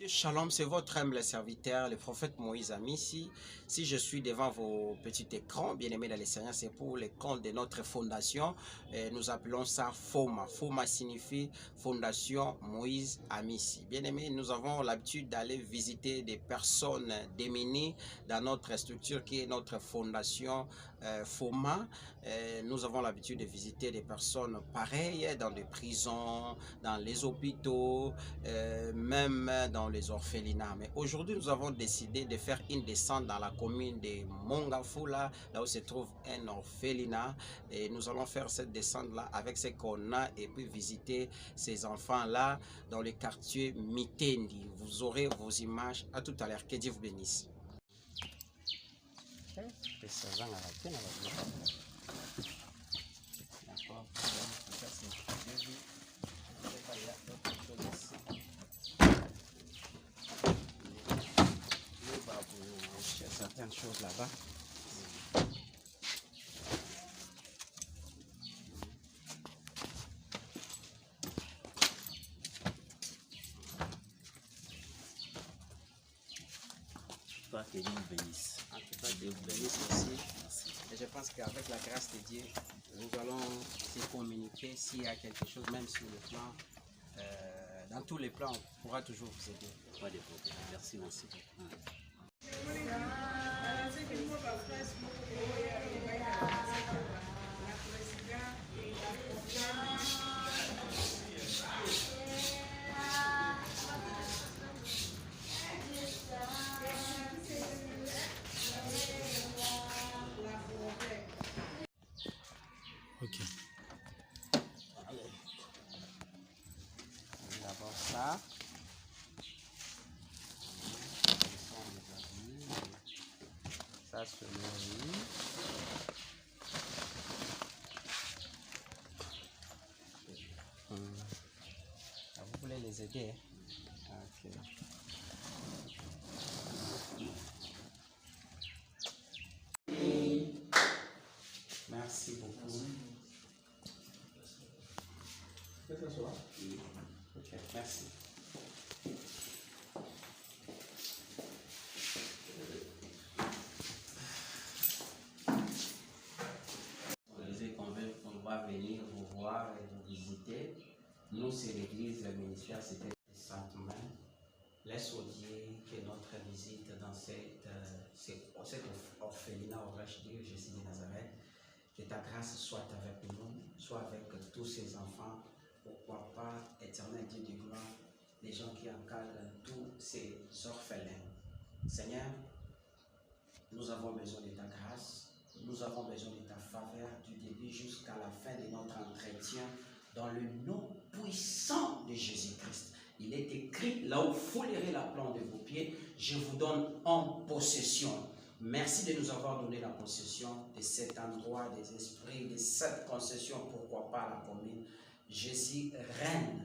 Shalom, c'est votre humble serviteur, le prophète Moïse Amissi. Si je suis devant vos petits écrans, bien aimés dans les Seigneurs, c'est pour les comptes de notre fondation. Nous appelons ça FOMA. FOMA signifie Fondation Moïse Amissi. Bien aimés, nous avons l'habitude d'aller visiter des personnes démunies dans notre structure qui est notre fondation FOMA. Nous avons l'habitude de visiter des personnes pareilles dans des prisons, dans les hôpitaux, même dans les orphelinats. Mais aujourd'hui, nous avons décidé de faire une descente dans la commune de Mongafula, là où se trouve un orphelinat. Et nous allons faire cette descente-là avec ce qu'on a et puis visiter ces enfants-là dans le quartier Mitendi. Vous aurez vos images. À tout à l'heure. Que Dieu vous bénisse. Certaines choses là-bas. Que Dieu vous bénisse. Dieu vous bénisse aussi. Et je pense qu'avec la grâce de Dieu, nous allons se communiquer s'il y a quelque chose, même sur le plan, dans tous les plans, on pourra toujours vous aider. Pas de problème. Merci aussi. Ok. D'abord ça. Ça se nourrit. Vous voulez les aider? Ok. Merci beaucoup. Ok, merci. On va venir vous voir et vous visiter. Nous, c'est l'église, le ministère, c'était Sainte-Main. Laisse-nous dire que notre visite dans cet orphelinat, aurais-je dit, Jésus de Nazareth, que ta grâce soit avec nous, soit avec tous ces enfants, pourquoi pas, éternel Dieu de gloire, les gens qui encadrent tous ces orphelins. Seigneur, nous avons besoin de ta grâce, nous avons besoin de ta faveur du début jusqu'à la fin de notre entretien dans le nom puissant de Jésus-Christ. Il est écrit, là où foulerez la plante de vos pieds, je vous donne en possession. Merci de nous avoir donné la possession de cet endroit, des esprits, de cette concession, pourquoi pas la commune. Jésus règne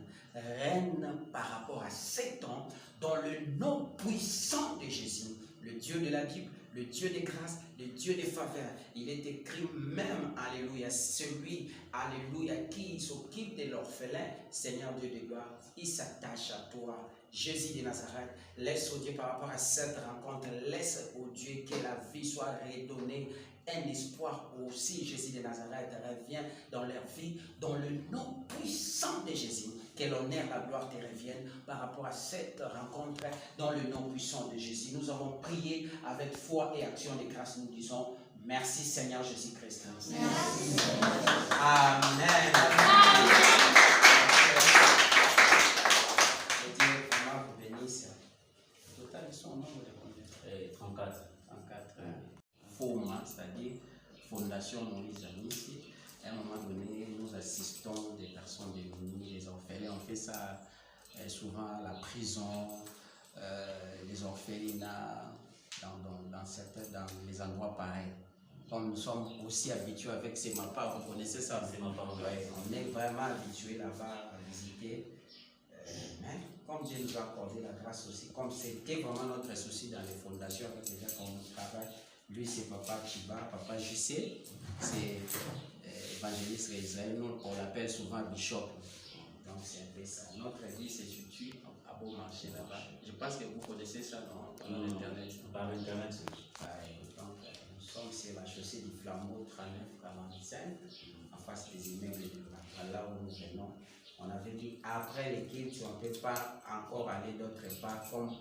par rapport à ces temps dans le nom puissant de Jésus, le Dieu de la Bible, le Dieu de grâce, le Dieu de faveur. Il est écrit même, alléluia, celui, alléluia, qui s'occupe de l'orphelin, Seigneur Dieu de gloire, il s'attache à toi. Jésus de Nazareth, laisse, au Dieu, par rapport à cette rencontre, laisse, au Dieu, que la vie soit redonnée, un espoir aussi, Jésus de Nazareth, revient dans leur vie, dans le nom puissant de Jésus. Que l'honneur, la gloire te reviennent par rapport à cette rencontre dans le nom puissant de Jésus. Nous avons prié avec foi et action de grâce. Nous disons merci Seigneur Jésus-Christ. Amen. Que Dieu vraiment vous bénisse. Au total, ils sont au nombre de combien? 34. 34. FOMA, c'est-à-dire Fondation Moïse Amissi. À un moment donné, nous assistons des personnes démunies, les orphelins. On fait ça souvent à la prison, les orphelinats, dans les endroits pareils. Comme nous sommes aussi habitués avec ces mapas, vous connaissez ça? On est vraiment habitués là-bas à visiter. Mais comme Dieu nous a accordé la grâce aussi, comme c'était vraiment notre souci dans les fondations avec les gens qu'on travaille, lui c'est Papa Chiba, Papa JC, c'est évangéliste Israël, nous on l'appelle souvent Bishop. Donc c'est un peu ça. Notre vie se situe à beau marché là-bas. Je pense que vous connaissez ça dans Internet. Par Internet. Donc, nous sommes sur la chaussée du Flambeau 39-45, en face des immeubles de là où nous venons. On avait dit après l'équipe, si on ne peut pas encore aller d'autre part, comme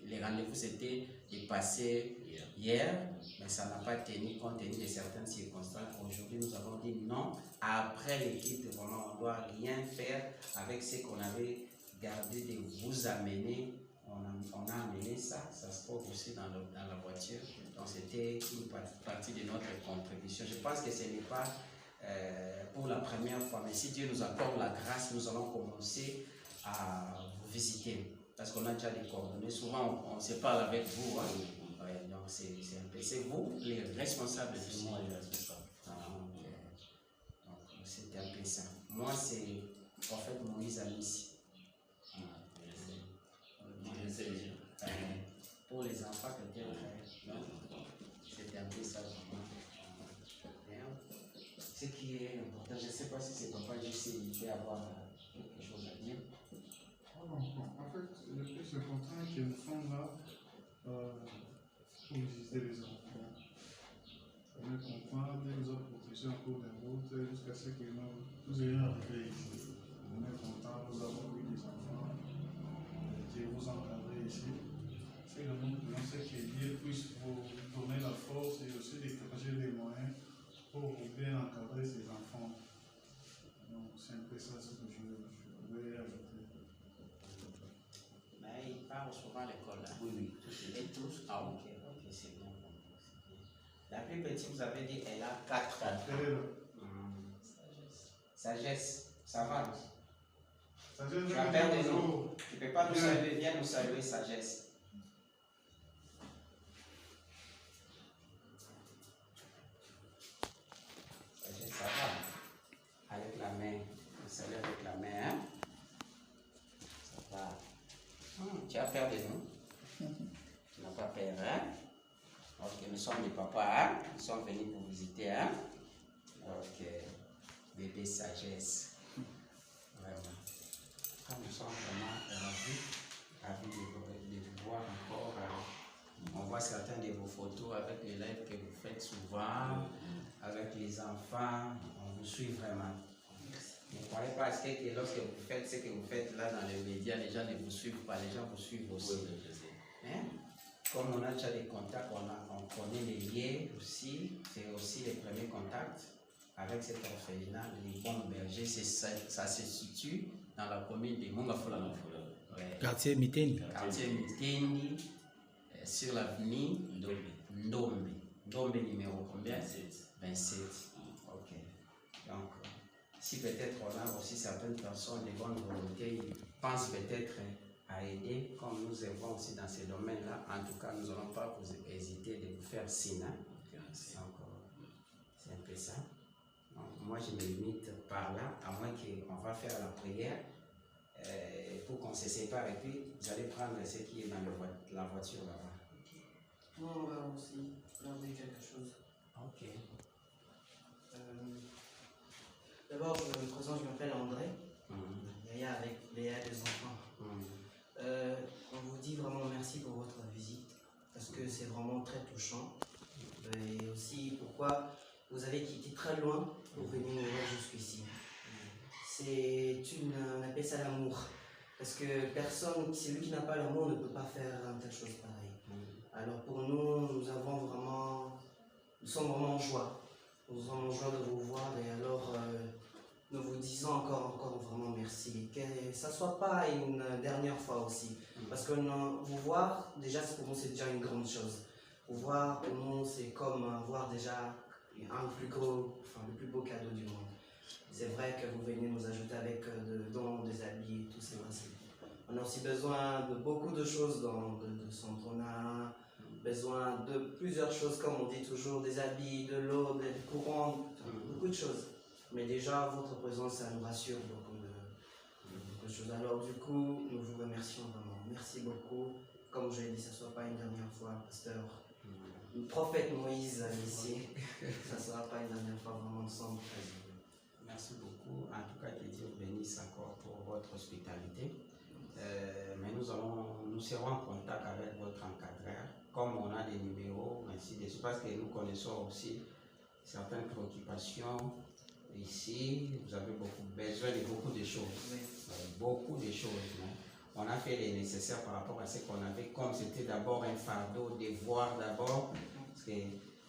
les rendez-vous s'étaient dépassés hier, mais ça n'a pas tenu compte tenu de certaines circonstances. Aujourd'hui, nous avons dit non. Après l'équipe, vraiment, on ne doit rien faire avec ce qu'on avait gardé de vous amener. On a amené ça, ça se trouve aussi dans la voiture. Donc, c'était une partie de notre contribution. Je pense que ce n'est pas pour la première fois, mais si Dieu nous accorde la grâce, nous allons commencer à vous visiter. Parce qu'on a déjà des coordonnées. Souvent, on se parle avec vous. Hein. Ouais, donc, c'est un peu. C'est vous les responsables de C'est moi les responsables. Donc, c'est un peu ça. Moi, c'est prophète Moïse Amissi. Pour les enfants, peut-être, c'était un peu ça. Ce qui est important, je ne sais pas si c'est papa Jussi qui peut avoir quelque chose à dire. Oh non, non. En fait, le plus important est que nous sommes là pour visiter les enfants. Avec mon père, il nous a protégés en cours de route jusqu'à ce que nous ayons arrivé ici. On est content, nous avons eu des enfants. Dieu vous encadrez ici. C'est que nous voulons que Dieu puisse vous donner la force et aussi dégager les moyens pour bien encadrer ces enfants. Donc, c'est un peu ça ce que je voulais ajouter. Mais ils parlent souvent à l'école. Hein? Oui. Et tous? Ah, ok, c'est bien. La plus petite, vous avez dit, elle a 4 ans. Sagesse, ça va. Sagesse, tu as peur de nous. Tu ne peux pas nous saluer, viens nous saluer, Sagesse. Ça va. Avec la main. On salue avec la main. Hein? Ça va. Tu as peur de nous? Tu n'as pas peur, hein? Ok, nous sommes des papas, hein? Nous sommes venus pour visiter, hein? Ok. Bébé sagesse. Vraiment. Nous sommes vraiment ravis de vous voir encore. On voit certaines de vos photos avec les lives que vous faites souvent. Avec les enfants, on vous suit vraiment. Ne croyez pas à ce que lorsque vous faites ce que vous faites là dans les médias, les gens ne vous suivent pas, les gens vous suivent aussi. Hein? Comme on a déjà des contacts, on connaît les liens aussi, c'est aussi les premiers contacts avec cet orphelinat, les bons bergers, ça se situe dans la commune de Mongafola. Ouais. Quartier Mitendi. Quartier Mitendi, sur l'avenue Ndombe. Ndombe numéro combien? 27. Ok. Donc, si peut-être on a aussi certaines personnes de bonne volonté, ils pensent peut-être à aider, comme nous œuvrons aussi dans ces domaines-là, en tout cas, nous n'allons pas vous hésiter de vous faire signe. C'est un peu ça. Donc, moi, je me limite par là, à moins qu'on va faire la prière pour qu'on se sépare. Et puis, vous allez prendre ce qui est dans la voiture là-bas. Moi, on va aussi garder quelque chose. Ok. D'abord, je me présente, je m'appelle André. Yaya avec Léa des enfants. On vous dit vraiment merci pour votre visite parce que c'est vraiment très touchant. Et aussi pourquoi vous avez quitté très loin pour venir nous voir jusqu'ici. On appelle ça l'amour. Parce que personne, celui qui n'a pas l'amour ne peut pas faire une telle chose pareille. Alors pour nous, nous sommes vraiment en joie. Nous sommes en joie de vous voir et alors nous vous disons encore vraiment merci. Que ça ne soit pas une dernière fois aussi. Parce que vous voir, déjà pour nous c'est déjà une grande chose. Vous voir pour nous c'est comme voir déjà le plus beau cadeau du monde. C'est vrai que vous venez nous ajouter avec des dons, des habits, tout ça. On a aussi besoin de beaucoup de choses de centre. On a besoin de plusieurs choses, comme on dit toujours, des habits, de l'eau, des courants, beaucoup de choses. Mais déjà, votre présence, ça nous rassure beaucoup de choses. Alors du coup, nous vous remercions vraiment. Merci beaucoup. Comme je l'ai dit, ça ne soit pas une dernière fois, pasteur. Le prophète Moïse ici, ça ne sera pas une dernière fois, vraiment ensemble. Merci beaucoup. En tout cas, que Dieu bénisse encore pour votre hospitalité. Mais nous serons en contact avec votre encadreur, comme on a des numéros, ainsi de suite, parce que nous connaissons aussi certaines préoccupations. Ici, vous avez besoin de beaucoup de choses. Beaucoup de choses. On a fait les nécessaires par rapport à ce qu'on avait, comme c'était d'abord un fardeau, devoir d'abord, parce que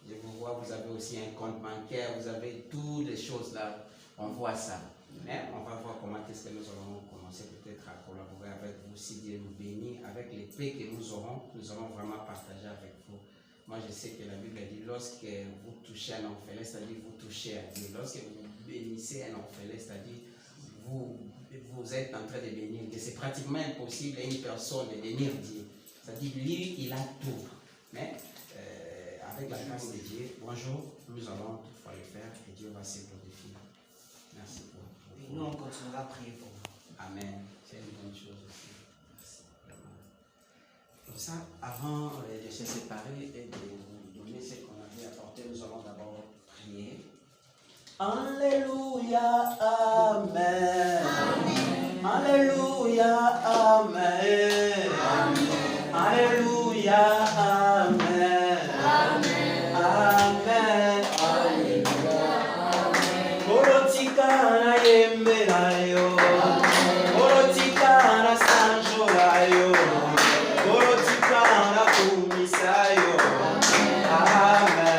je vous vois, vous avez aussi un compte bancaire, vous avez toutes les choses là, on voit ça. Mais on va voir comment est-ce que nous allons commencer peut-être à collaborer avec vous, si Dieu nous bénit, avec les paix que nous aurons vraiment partagé avec vous. Moi, je sais que la Bible dit, lorsque vous touchez un orphelin, c'est-à-dire vous touchez à Dieu. Lorsque vous bénissez un orphelin, c'est-à-dire vous êtes en train de bénir Dieu. C'est pratiquement impossible à une personne de bénir Dieu. C'est-à-dire, lui, il a tout. Mais avec la grâce de Dieu, bonjour, nous allons toutefois le faire et Dieu va se glorifier. Merci pour vous. Et nous, on continuera à prier pour vous. Amen. C'est une bonne chose aussi. Merci. Comme ça, avant de se séparer et de vous donner ce qu'on avait apporté, nous allons d'abord prier. Alléluia, Amen. Amen. Alléluia, Amen. Amen. Alléluia, Amen. Amen. Amen. Alléluia, Amen. Korotikana yemberayo. Korotikana sanjorayo. Korotikana kumisayo. Amen.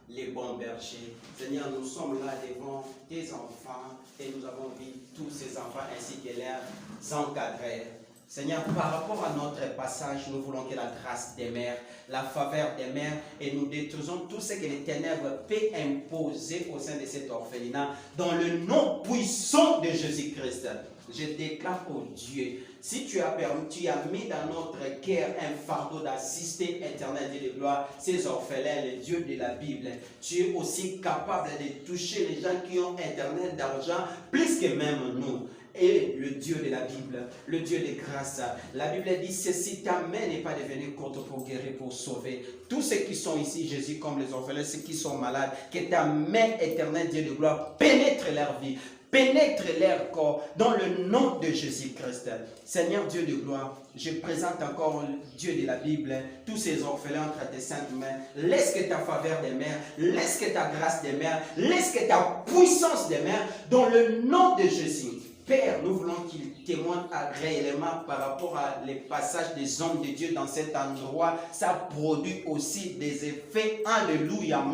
Les bons bergers. Seigneur, nous sommes là devant tes enfants et nous avons vu tous ces enfants ainsi que leurs encadreurs. Seigneur, par rapport à notre passage, nous voulons que la grâce des mères, la faveur des mères, et nous détruisons tout ce que les ténèbres peuvent imposer au sein de cet orphelinat, dans le nom puissant de Jésus-Christ. Je déclare au Dieu, si tu as permis, tu as mis dans notre cœur un fardeau d'assister éternel Dieu de gloire, ces orphelins, les dieux de la Bible. Tu es aussi capable de toucher les gens qui ont éternel d'argent, plus que même nous. Et le Dieu de la Bible, le Dieu de grâce. La Bible dit, ceci, ta main n'est pas devenue courte pour guérir, pour sauver. Tous ceux qui sont ici, Jésus, comme les orphelins, ceux qui sont malades, que ta main éternelle, Dieu de gloire, pénètre leur vie, pénètre leur corps, dans le nom de Jésus-Christ. Seigneur Dieu de gloire, je présente encore Dieu de la Bible, tous ces orphelins entre tes saintes mains. Laisse que ta faveur des mères, laisse que ta grâce des mères, laisse que ta puissance des mères, dans le nom de Jésus. Père, nous voulons qu'il témoigne agréablement par rapport à les passages des hommes de Dieu dans cet endroit. Ça produit aussi des effets. Alléluia.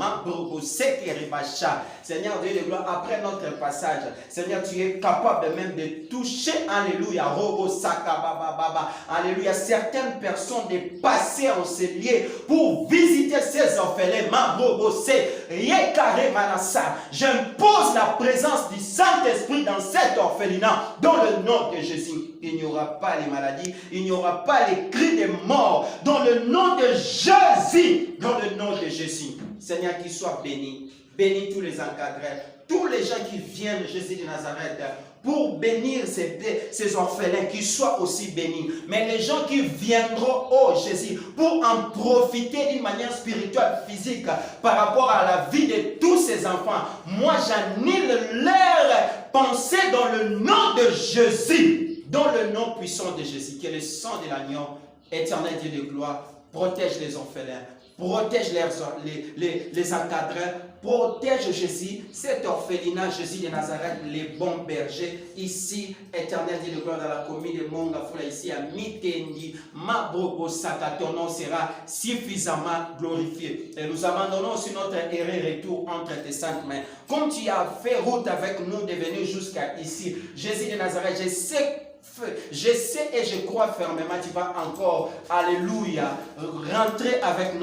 Seigneur Dieu de gloire, après notre passage, Seigneur, tu es capable même de toucher, alléluia, alléluia, certaines personnes de passer en ces lieux pour visiter ces orphelins. J'impose la présence du Saint-Esprit dans cet orphelinat, dans le nom de Jésus. Il n'y aura pas les maladies, il n'y aura pas les cris de mort, dans le nom de Jésus, dans le nom de Jésus. Seigneur, qu'il soit béni. Bénis tous les encadrés, tous les gens qui viennent, Jésus de Nazareth, pour bénir ces orphelins, qu'ils soient aussi bénis. Mais les gens qui viendront, oh Jésus, pour en profiter d'une manière spirituelle, physique, par rapport à la vie de tous ces enfants, moi j'annule leur pensée dans le nom de Jésus, dans le nom puissant de Jésus, que le sang de l'agneau, éternel Dieu de gloire, protège les orphelins, protège les encadreurs, protège Jésus, cet orphelinat, Jésus de Nazareth, les bons bergers, ici, éternel Dieu de gloire, dans la commune de Mongafula, ici à Mitendi, Mabrobo Saka, ton nom sera suffisamment glorifié. Et nous abandonnons sur notre retour entre tes saintes mains. Comme tu as fait route avec nous de venir jusqu'à ici, Jésus de Nazareth, je sais je sais et je crois fermement, tu vas encore, alléluia, rentrer avec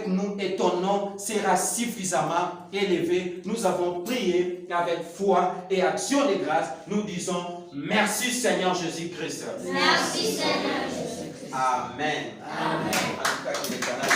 nous et ton nom sera suffisamment élevé. Nous avons prié avec foi et action de grâce. Nous disons merci Seigneur Jésus-Christ. Merci Seigneur Jésus-Christ. Amen. Amen. En tout cas,